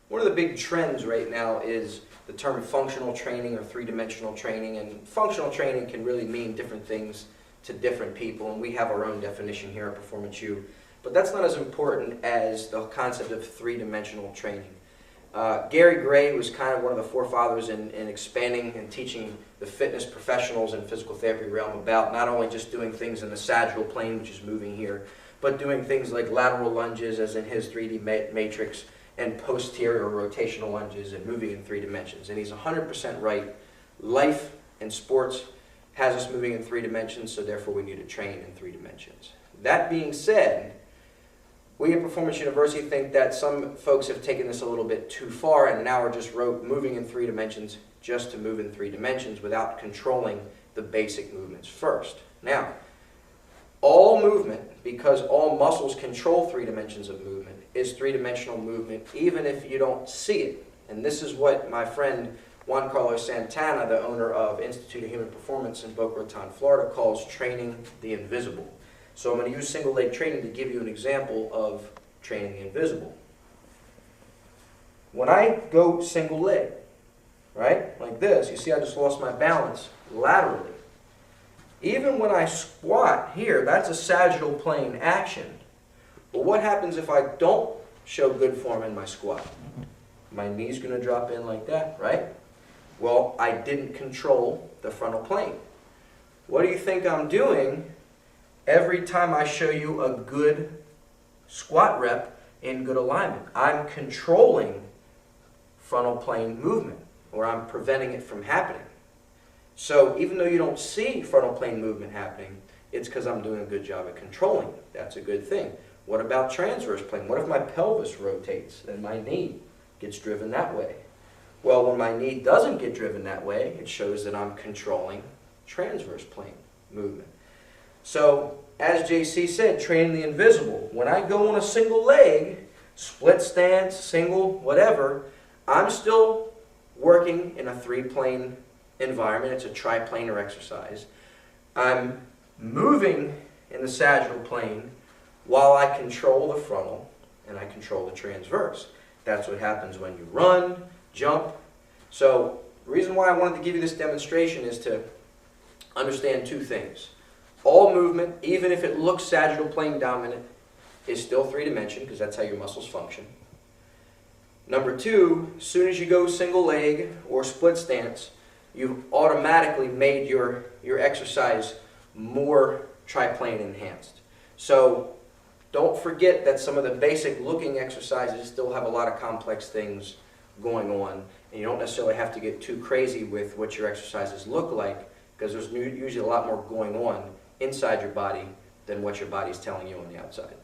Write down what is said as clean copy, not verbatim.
One of the big trends right now is the term functional training or three-dimensional training, and functional training can really mean different things to different people, and we have our own definition here at Performance U, but that's not as important as the concept of three-dimensional training. Gary Gray was kind of one of the forefathers in expanding and teaching the fitness professionals and physical therapy realm about not only just doing things in the sagittal plane, which is moving here, but doing things like lateral lunges, as in his 3D matrix, and posterior rotational lunges and moving in 3 dimensions. And he's 100% right. Life and sports has us moving in 3 dimensions, so therefore we need to train in 3 dimensions. That being said, we at Performance University think that some folks have taken this a little bit too far and now are just moving in 3 dimensions just to move in 3 dimensions without controlling the basic movements first. Now, all movement, because all muscles control 3 dimensions of movement, is 3-dimensional movement even if you don't see it. And this is what my friend Juan Carlos Santana, the owner of Institute of Human Performance in Boca Raton, Florida, calls training the invisible. So I'm going to use single leg training to give you an example of training the invisible. When I go single leg, right, like this, you see I just lost my balance laterally. Even when I squat here, that's a sagittal plane action. But what happens if I don't show good form in my squat? My knee's going to drop in like that, right? Well, I didn't control the frontal plane. What do you think I'm doing every time I show you a good squat rep in good alignment? I'm controlling frontal plane movement, or I'm preventing it from happening. So even though you don't see frontal plane movement happening, it's because I'm doing a good job at controlling it. That's a good thing. What about transverse plane? What if my pelvis rotates and my knee gets driven that way? Well, when my knee doesn't get driven that way, it shows that I'm controlling transverse plane movement. So, as JC said, training the invisible. When I go on a single leg, split stance, single, whatever, I'm still working in a 3-plane environment. It's a triplanar exercise. I'm moving in the sagittal plane while I control the frontal and I control the transverse. That's what happens when you run, jump. So the reason why I wanted to give you this demonstration is to understand 2 things. All movement, even if it looks sagittal plane dominant, is still 3-dimension because that's how your muscles function. Number 2, as soon as you go single leg or split stance, you've automatically made your exercise more triplane enhanced. So don't forget that some of the basic looking exercises still have a lot of complex things going on, and you don't necessarily have to get too crazy with what your exercises look like, because there's usually a lot more going on inside your body than what your body's telling you on the outside.